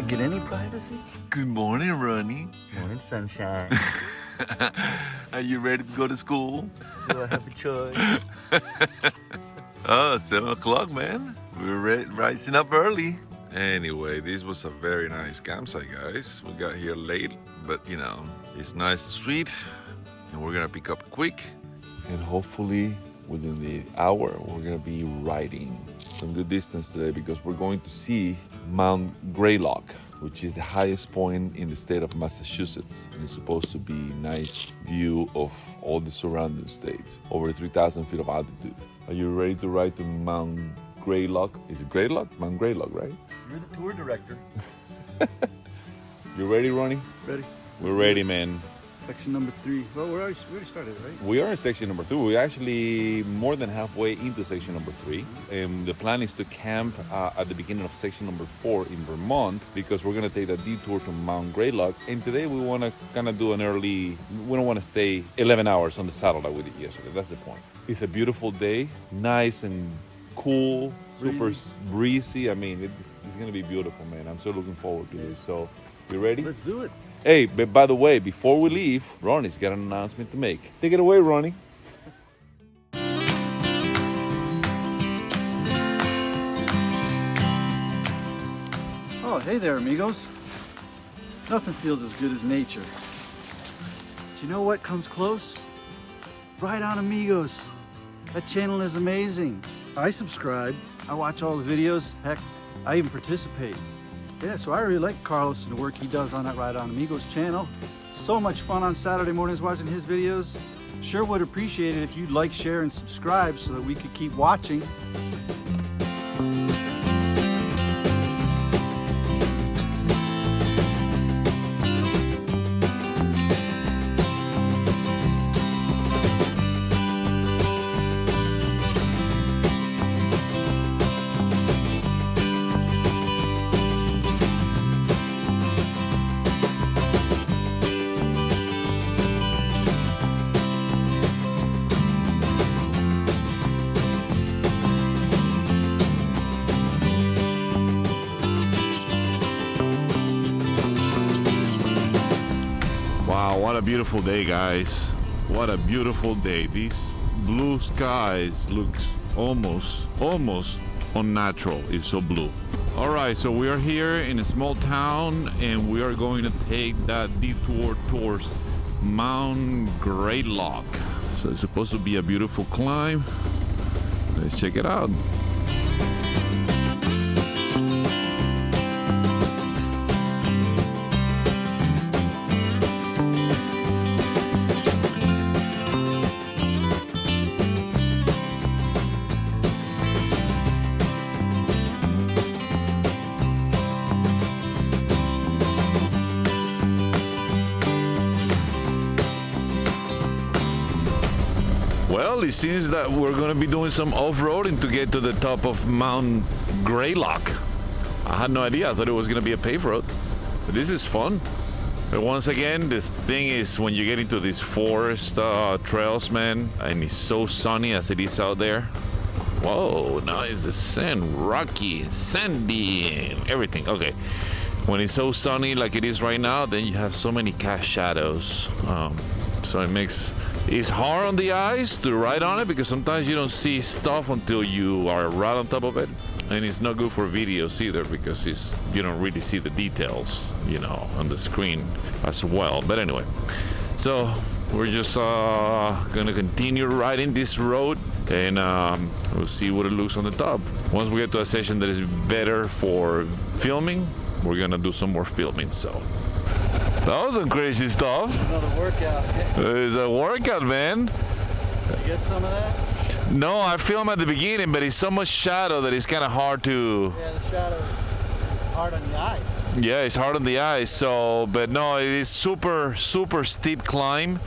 Get any privacy? Good morning, Ronny. Morning, sunshine. Are you ready to go to school? Do I have a choice? Oh, 7 o'clock, man. We're rising up early. Anyway, this was a very nice campsite, guys. We got here late, but you know, it's nice and sweet. And we're gonna pick up quick. And hopefully within the hour, we're gonna be riding some good distance today because we're going to see Mount Greylock, which is the highest point in the state of Massachusetts. And it's supposed to be a nice view of all the surrounding states, over 3,000 feet of altitude. Are you ready to ride to Mount Greylock? Is it Greylock? Mount Greylock, right? You're the tour director. You ready, Ronny? Ready. We're ready, man. Section number 3. Well, we already started, right? We are in section number 2. We're actually more than halfway into section number 3. The plan is to camp at the beginning of section number 4 in Vermont because we're going to take a detour to Mount Greylock. And today we want to kind of do an early, we don't want to stay 11 hours on the saddle like we did yesterday. That's the point. It's a beautiful day, nice and cool, super breezy. I mean, it's going to be beautiful, man. I'm so looking forward to this. So, you ready? Let's do it. Hey, but by the way, before we leave, Ronny's got an announcement to make. Take it away, Ronny. Oh, hey there, amigos. Nothing feels as good as nature. Do you know what comes close? Right on, Amigos. That channel is amazing. I subscribe. I watch all the videos. Heck, I even participate. Yeah, so I really like Carlos and the work he does on that Ride On Amigos channel. So much fun on Saturday mornings watching his videos. Sure would appreciate it if you'd like, share, and subscribe so that we could keep watching. Wow, what a beautiful day, guys. What a beautiful day. These blue skies looks almost unnatural. It's so blue. All right, so we are here in a small town and we are going to take that detour towards Mount Greylock. So it's supposed to be a beautiful climb. Let's check it out. Well, it seems that we're going to be doing some off-roading to get to the top of Mount Greylock. I had no idea. I thought it was going to be a paved road. But this is fun. But once again, the thing is when you get into these forest trails, man, and it's so sunny as it is out there. Whoa, now it's the sand, rocky, sandy, and everything. Okay. When it's so sunny like it is right now, then you have so many cast shadows. So it's hard on the eyes to ride on it because sometimes you don't see stuff until you are right on top of it. And it's not good for videos either because you don't really see the details, you know, on the screen as well. But anyway, so we're just gonna continue riding this road and we'll see what it looks on the top. Once we get to a session that is better for filming, we're gonna do some more filming. So that was some crazy stuff. Another workout. It's a workout, man. Did you get some of that? No, I film at the beginning, but it's so much shadow that it's kind of hard to. Yeah, the shadow. hard on the eyes. Yeah, it's hard on the eyes. So, but no, it is super steep climb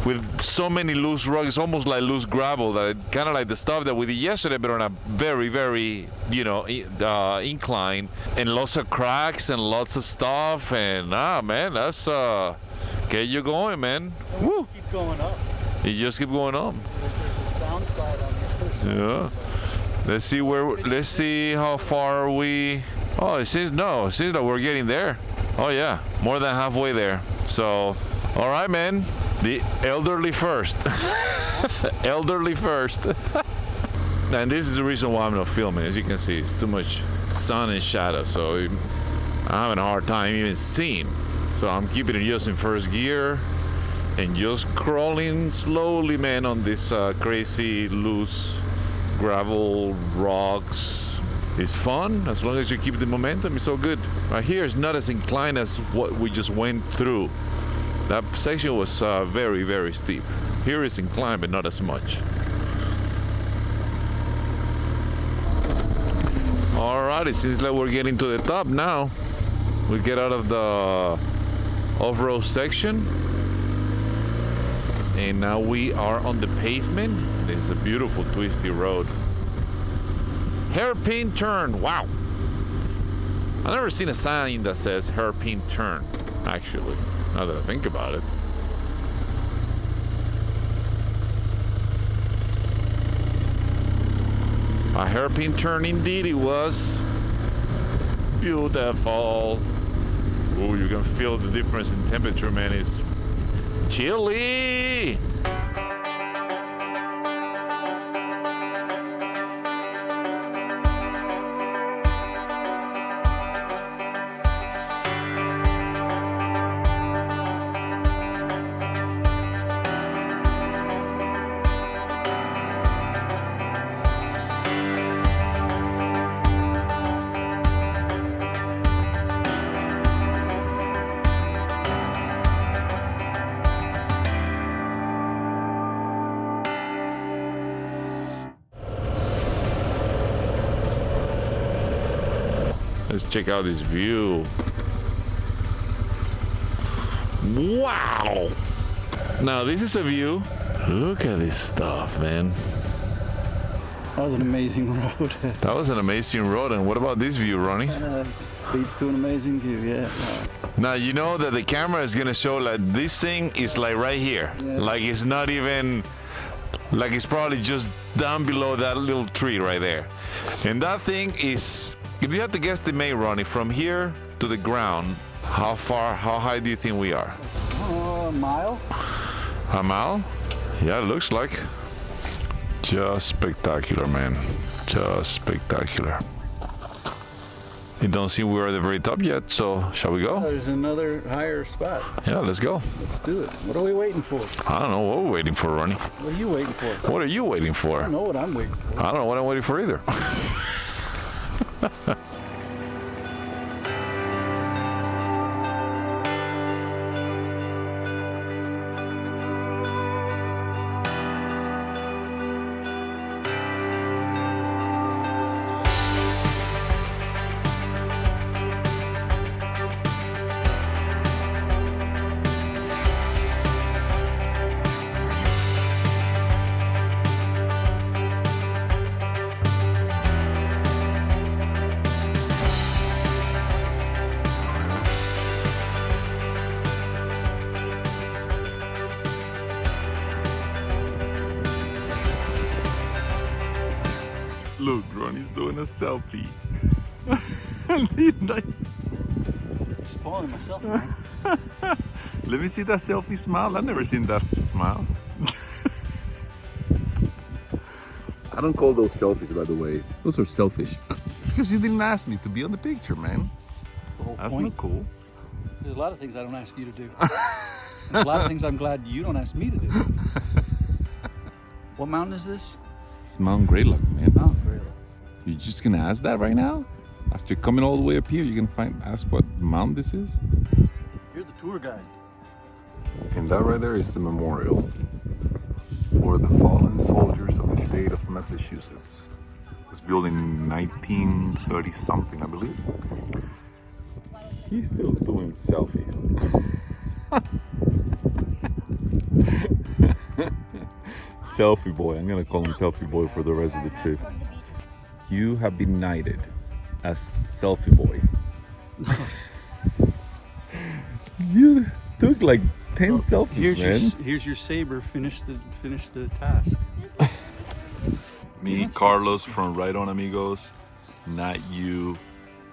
with so many loose rocks, almost like loose gravel. That kind of like the stuff that we did yesterday, but on a very incline, and lots of cracks and lots of stuff. And man, that's get you going, man. Woo! Keep going up. You just keep going up. There's a downside on the other side. Yeah. Let's see how far we. Oh, it seems that we're getting there. Oh yeah, more than halfway there. So, all right, man. The elderly first. Elderly first. And this is the reason why I'm not filming. As you can see, it's too much sun and shadow, so I'm having a hard time even seeing. So I'm keeping it just in first gear and just crawling slowly, man, on this crazy loose gravel rocks. It's fun as long as you keep the momentum. It's so good. Right here is not as inclined as what we just went through. That section was very steep. Here is inclined, but not as much. All right, it seems like we're getting to the top now. We get out of the off-road section, and now we are on the pavement. This is a beautiful twisty road. Hairpin turn. Wow. I've never seen a sign that says hairpin turn, actually, now that I think about it. A hairpin turn indeed it was. Beautiful. Oh, you can feel the difference in temperature, man. It's chilly. Let's check out this view. Wow! Now this is a view. Look at this stuff, man. That was an amazing road. That was an amazing road. And what about this view, Ronnie? Leads to an amazing view, yeah. Now you know that the camera is gonna show like this thing is like right here. Yeah. Like it's not even, like it's probably just down below that little tree right there. And that thing is, if you had to guesstimate, Ronnie, from here to the ground, how high do you think we are? A mile? A mile? Yeah, it looks like. Just spectacular, man. Just spectacular. It don't seem we're at the very top yet, so shall we go? There's another higher spot. Yeah, let's go. Let's do it. What are we waiting for? I don't know what we're waiting for, Ronnie. What are you waiting for? What are you waiting for? I don't know what I'm waiting for. I don't know what I'm waiting for either. Look, Ronnie's doing a selfie. Spoiling myself, man. Let me see that selfie smile. I've never seen that smile. I don't call those selfies, by the way. Those are selfish. Because you didn't ask me to be on the picture, man. That's point. not cool. There's a lot of things I don't ask you to do. There's a lot of things I'm glad you don't ask me to do. What mountain is this? It's Mount Greylock, man. Mount Greylock. You're just gonna ask that right now? After coming all the way up here, you're gonna ask what mountain this is? You're the tour guide. And that right there is the memorial for the fallen soldiers of the state of Massachusetts. It was built in 1930 something, I believe. He's still doing selfies. Selfie boy. I'm gonna call him selfie boy for the rest of the trip. You have been knighted as selfie boy. You took like 10 selfies, man. Here's your saber. Finish the task. Me, Carlos from Right On Amigos, not you,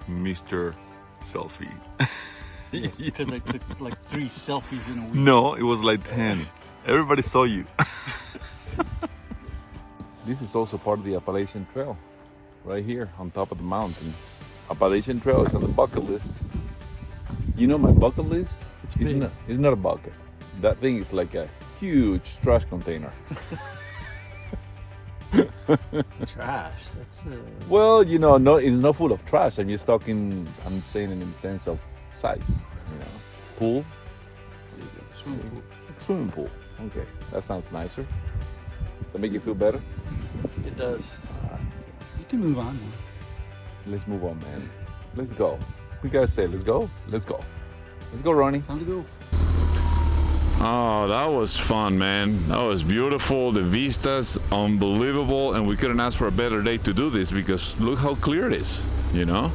Mr. Selfie. Because I took like 3 selfies in a week. No, it was like 10. Everybody saw you. This is also part of the Appalachian Trail, right here on top of the mountain. Appalachian Trail is on the bucket list. You know my bucket list? It's big. It's not a bucket. That thing is like a huge trash container. Trash. That's Well, you know, no, it's not full of trash. I'm just talking. I'm saying in the sense of size. You know, pool, swimming pool. swimming pool. Okay, that sounds nicer. Does that make you feel better? It does. You can move on now. Let's move on, man. Let's go. We gotta say, let's go. Let's go. Let's go, Ronnie. Time to go. Oh, that was fun, man. That was beautiful. The vistas, unbelievable. And we couldn't ask for a better day to do this because look how clear it is, you know?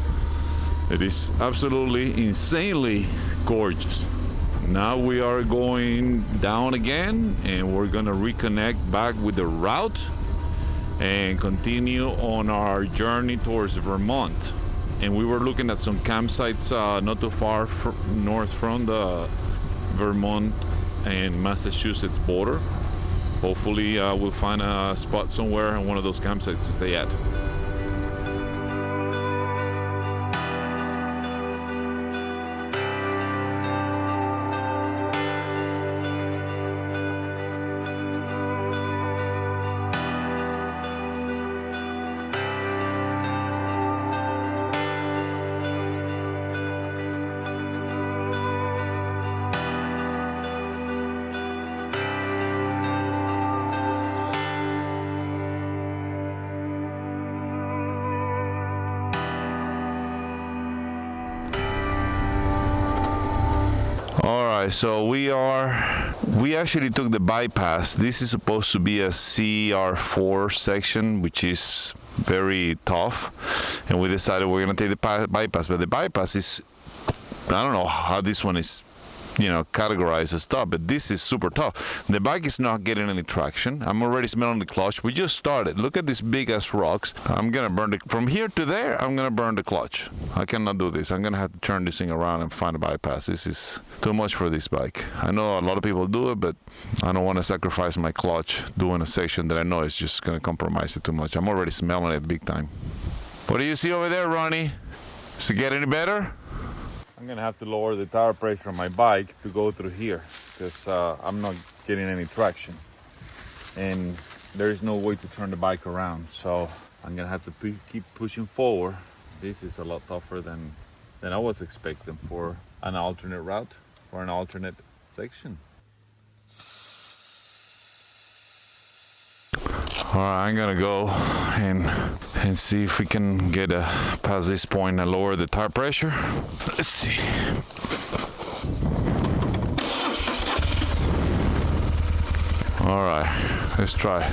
It is absolutely insanely gorgeous. Now we are going down again and we're gonna reconnect back with the route and continue on our journey towards Vermont. And we were looking at some campsites not too far north from the Vermont and Massachusetts border. Hopefully we'll find a spot somewhere on one of those campsites to stay at. So we actually took the bypass. This is supposed to be a CR4 section, which is very tough, and we decided we're gonna take the bypass. But the bypass is, I don't know how this one is, you know, categorized as tough, but this is super tough. The bike is not getting any traction. I'm already smelling the clutch. We just started. Look at these big ass rocks. I'm gonna burn from here to there. I'm gonna burn the clutch. I cannot do this. I'm gonna have to turn this thing around and find a bypass. This is too much for this bike. I know a lot of people do it, but I don't want to sacrifice my clutch doing a section that I know is just gonna compromise it too much. I'm already smelling it big time. What do you see over there, Ronnie? Does it get any better? I'm gonna have to lower the tire pressure on my bike to go through here because I'm not getting any traction and there is no way to turn the bike around, so I'm gonna have to keep pushing forward. This is a lot tougher than I was expecting for an alternate route or an alternate section. All right, I'm gonna go and see if we can get past this point and lower the tire pressure. Let's see. All right, let's try.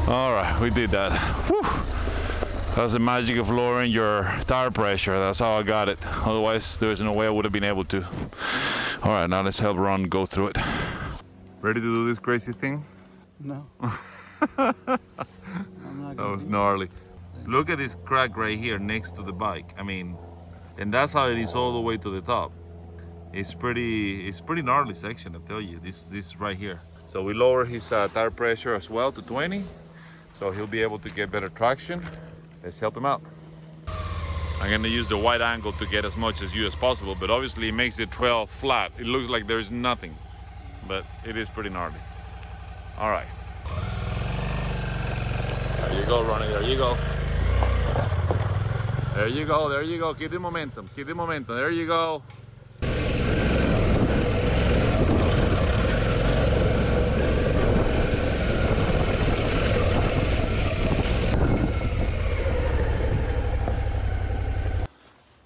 All right, we did that. Whew. That's the magic of lowering your tire pressure. That's how I got it. Otherwise, there's no way I would have been able to. All right, now let's help Ron go through it. Ready to do this crazy thing? No. That was gnarly. Look at this crack right here next to the bike. I mean, and that's how it is all the way to the top. It's pretty gnarly section, I tell you. This right here. So we lower his tire pressure as well to 20. so he'll be able to get better traction. Let's help him out. I'm gonna use the wide angle to get as much as you as possible, but obviously it makes the trail flat. It looks like there's nothing, but it is pretty gnarly. All right. There you go, Ronny, there you go. There you go, there you go. Keep the momentum, keep the momentum. There you go.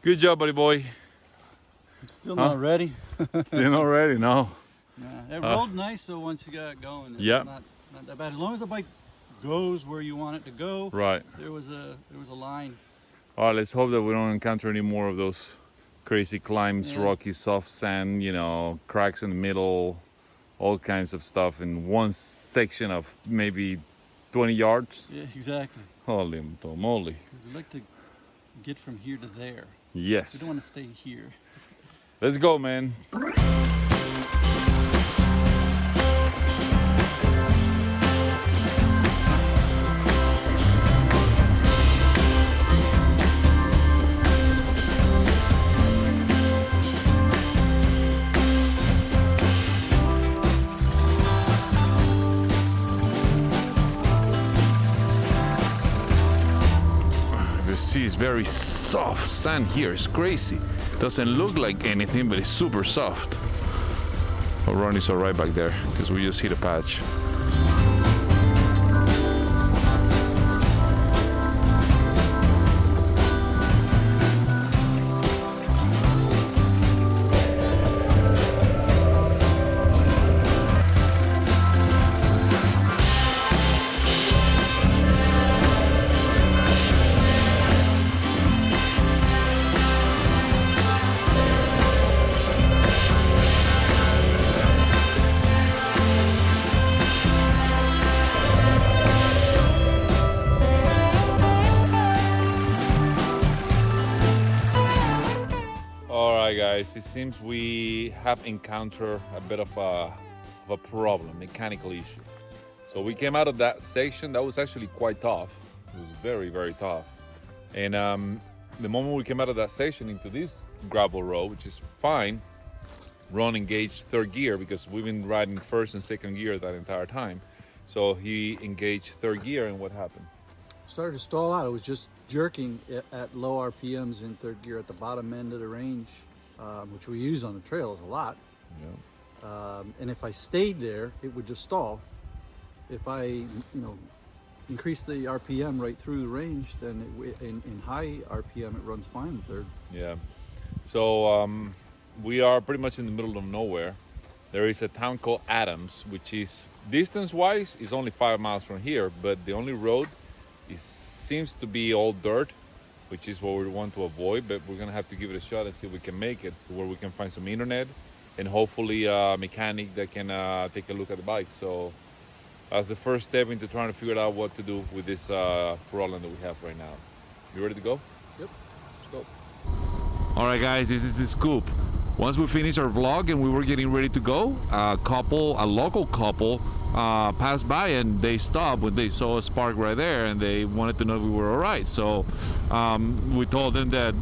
Good job, buddy boy. Still not ready. Still not ready, no. It rolled nice though once you got going. Yeah. Not that bad. As long as the bike goes where you want it to go. Right. There was a line. All right, let's hope that we don't encounter any more of those crazy climbs, Yeah. rocky, soft sand, you know, cracks in the middle, all kinds of stuff in one section of maybe 20 yards. Yeah, exactly. Holy moly. We'd like to get from here to there. Yes. We don't want to stay here. Let's go, man. The sea is very soft. Sand here is crazy. Doesn't look like anything, but it's super soft. Oh, Ronnie's all right back there because we just hit a patch. Guys, it seems we have encountered a bit of a problem, mechanical issue. So we came out of that section that was actually quite tough. It was very, very tough. And the moment we came out of that section into this gravel road, which is fine, Ron engaged third gear because we've been riding first and second gear that entire time. So he engaged third gear, and what happened? Started to stall out. It was just jerking at low RPMs in third gear at the bottom end of the range. Which we use on the trails a lot. Yeah. And if I stayed there, it would just stall. If I, increase the RPM right through the range, then in high RPM, it runs fine in third. Yeah. So we are pretty much in the middle of nowhere. There is a town called Adams, which is distance-wise is only 5 miles from here, but the only road seems to be all dirt, which is what we want to avoid, but we're gonna have to give it a shot and see if we can make it to where we can find some internet and hopefully a mechanic that can take a look at the bike. So that's the first step into trying to figure out what to do with this problem that we have right now. You ready to go? Yep, let's go. All right, guys, this is the scoop. Once we finished our vlog and we were getting ready to go, a local couple passed by and they stopped when they saw a spark right there, and they wanted to know if we were all right. So we told them that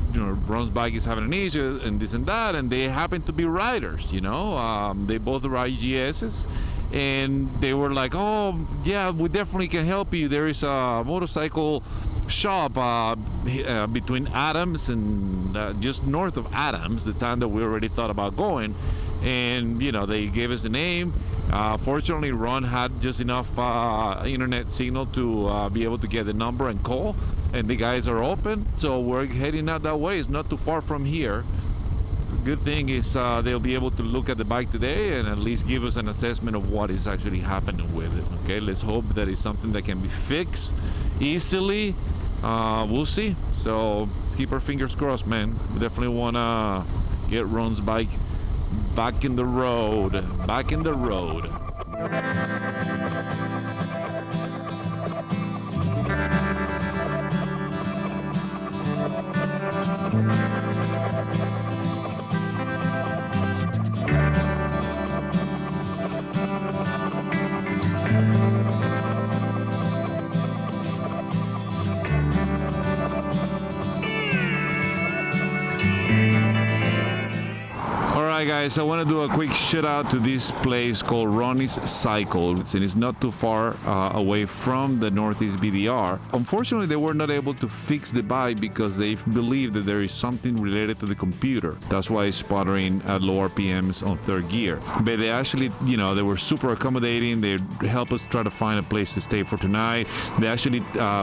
Ron's bike is having an issue and this and that, and they happen to be riders. They both ride GSs, and they were like, "Oh yeah, we definitely can help you. There is a motorcycle shop between Adams and just north of Adams, the town that we already thought about going." And they gave us the name. Fortunately, Ron had just enough internet signal to be able to get the number and call, and the guys are open, so we're heading out that way. It's not too far from here. Good thing is they'll be able to look at the bike today and at least give us an assessment of what is actually happening with it. Okay, let's hope that it's something that can be fixed easily. We'll see. So let's keep our fingers crossed, man. We definitely want to get Ron's bike back in the road. Back in the road. guys, I want to do a quick shout out to this place called Ronny's Cycle. It's not too far away from the Northeast BDR. Unfortunately, they were not able to fix the bike because they believe that there is something related to the computer. That's why it's sputtering at low RPMs on third gear. But they actually, you know, they were super accommodating. They helped us try to find a place to stay for tonight. They actually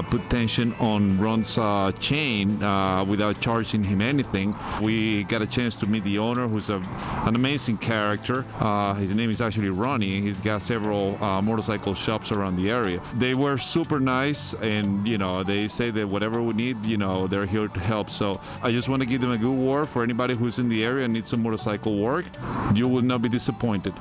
put tension on Ron's chain without charging him anything. We got a chance to meet the owner, who's an amazing character. His name is actually Ronny. He's got several motorcycle shops around the area. They were super nice, and you know, they say that whatever we need, you know, they're here to help. So I just want to give them a good word for anybody who's in the area and needs some motorcycle work. You will not be disappointed.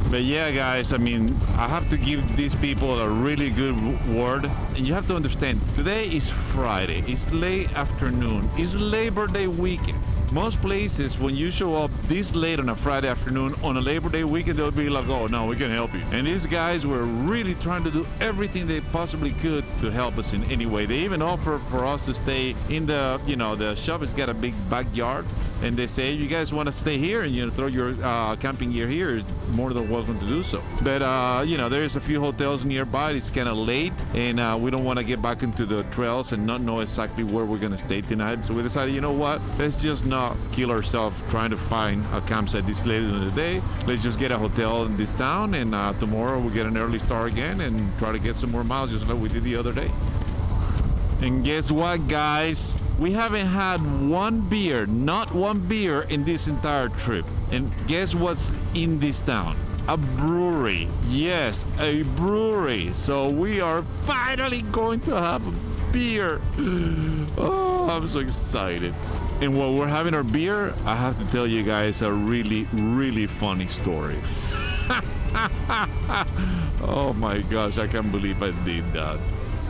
But yeah, guys, I mean, I have to give these people a really good word. And you have to understand, today is Friday. It's late afternoon. It's Labor Day weekend. Most places, when you show up this late on a Friday afternoon on a Labor Day weekend, they'll be like, oh, no, we can help you. And these guys were really trying to do everything they possibly could to help us in any way. They even offered for us to stay in the, you know, the shop has got a big backyard. And they say, you guys want to stay here and, you know, throw your camping gear here, is more than welcome to do so. But, you know, there's a few hotels nearby. It's kind of late, and we don't want to get back into the trails and not know exactly where we're going to stay tonight. So we decided, you know what, let's just not kill ourselves trying to find a campsite this late in the day. Let's just get a hotel in this town, and tomorrow we'll get an early start again and try to get some more miles just like we did the other day. And guess what, guys? We haven't had one beer, not one beer in this entire trip. And guess what's in this town? A brewery. Yes, a brewery. So we are finally going to have a beer. Oh, I'm so excited. And while we're having our beer, I have to tell you guys a really, really funny story. Oh my gosh, I can't believe I did that.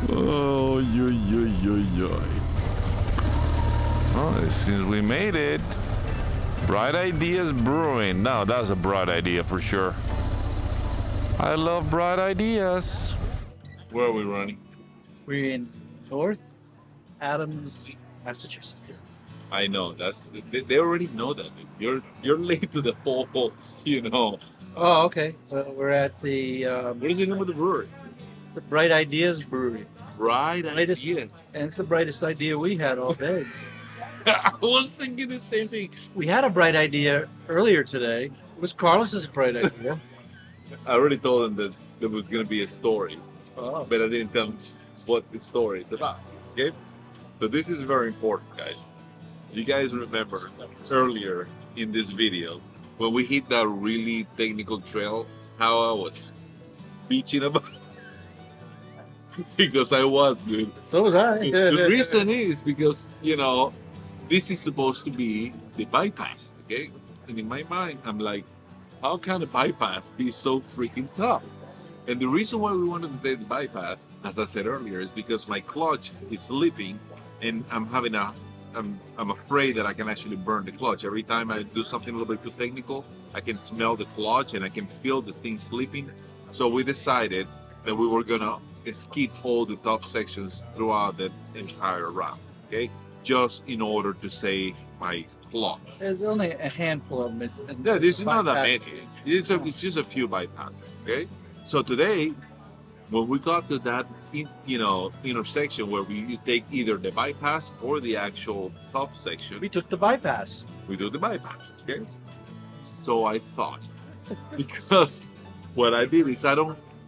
Oh, yo. Oh, since we made it. Bright Ideas Brewing. Now that's a bright idea for sure. I love bright ideas. Where are we running? We're in North Adams, Massachusetts. I know, they already know that. You're late to the whole, you know. Oh, okay. Well, we're at the What is the name of the brewery? Bright Ideas Brewery. Bright Brightest- Ideas. And it's the brightest idea we had all day. I was thinking the same thing. We had a bright idea earlier today. It was Carlos's bright idea. I already told him that there was going to be a story, Oh. but I didn't tell him what the story is about. Okay? So this is very important, guys. You guys remember earlier in this video when we hit that really technical trail, how I was bitching about because I was, dude. So was I. The reason is because, you know, this is supposed to be the bypass, okay? And in my mind, I'm like, how can a bypass be so freaking tough? And the reason why we wanted to take the bypass, as I said earlier, is because my clutch is slipping and I'm afraid that I can actually burn the clutch. Every time I do something a little bit too technical, I can smell the clutch and I can feel the thing slipping. So we decided that we were gonna skip all the tough sections throughout the entire route, okay? Just in order to save my clutch. There's only a handful of them. Yeah, this is not that many. bypass. It's just a few bypasses, okay? So today, when we got to that, intersection where you take either the bypass or the actual top section, We took the bypass. we do the bypass, okay? So I thought, because what I did is I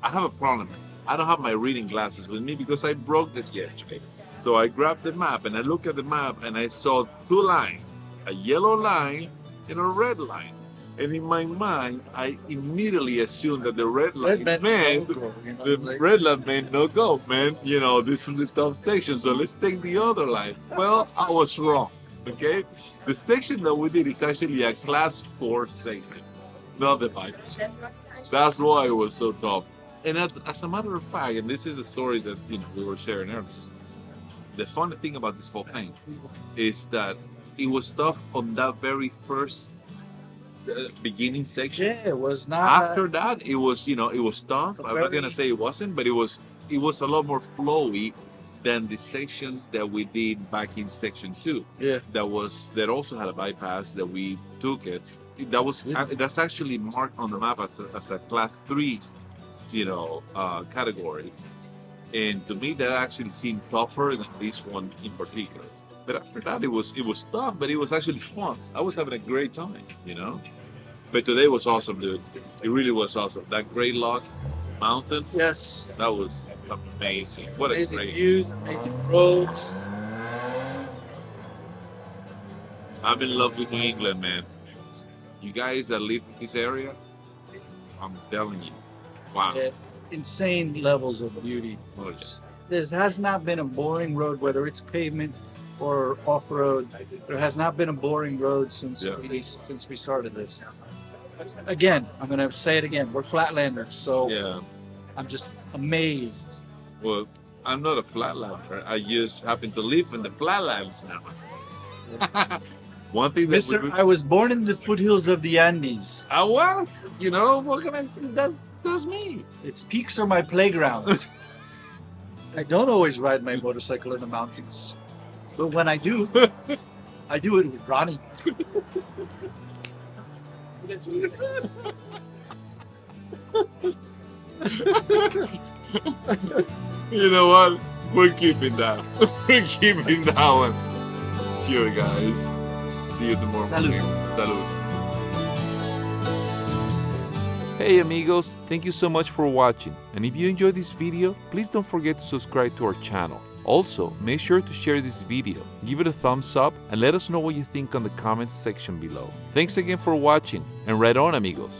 have a problem. I don't have my reading glasses with me because I broke this yesterday. So I grabbed the map and I looked at the map and I saw two lines, a yellow line and a red line. And in my mind, I immediately assumed that the red line meant the red line meant no go, man. You know, this is the tough section, so let's take the other line. Well, I was wrong, okay? The section that we did is actually a class 4 segment, not the bypass. That's why it was so tough. And as a matter of fact, and this is the story that we were sharing earlier, the funny thing about this whole thing is that it was tough on that very first beginning section. Yeah, it was not. After that, it was tough. I'm not gonna say it wasn't, but it was a lot more flowy than the sections that we did back in section 2. Yeah. That also had a bypass that we took it that's actually marked on the map as a class 3, category. And to me, that actually seemed tougher than this one in particular. But after that, it was tough, but it was actually fun. I was having a great time. But today was awesome, dude. It really was awesome. That Great Lock Mountain, Yes. that was amazing. What a Amazing great. views, amazing roads. I'm in love with New England, man. You guys that live in this area, I'm telling you, wow. Yeah, insane levels of beauty. Oh, yes. There has not been a boring road, whether it's pavement or off-road. There has not been a boring road since we started this. Again, I'm going to say it again. We're flatlanders, so Yeah. I'm just amazed. Well, I'm not a flatlander. I just happen to live in the flatlands now. One thing that Mister, I was born in the foothills of the Andes. I was, what can I say? That's me. Its peaks are my playgrounds. I don't always ride my motorcycle in the mountains, but when I do, I do it with Ronny. You know what? We're keeping that. We're keeping that one. Cheers, guys. See you tomorrow Salud. morning. Salud. Hey amigos, thank you so much for watching, and if you enjoyed this video, please don't forget to subscribe to our channel. Also, make sure to share this video, give it a thumbs up, and let us know what you think on the comments section below. Thanks again for watching, and right on amigos!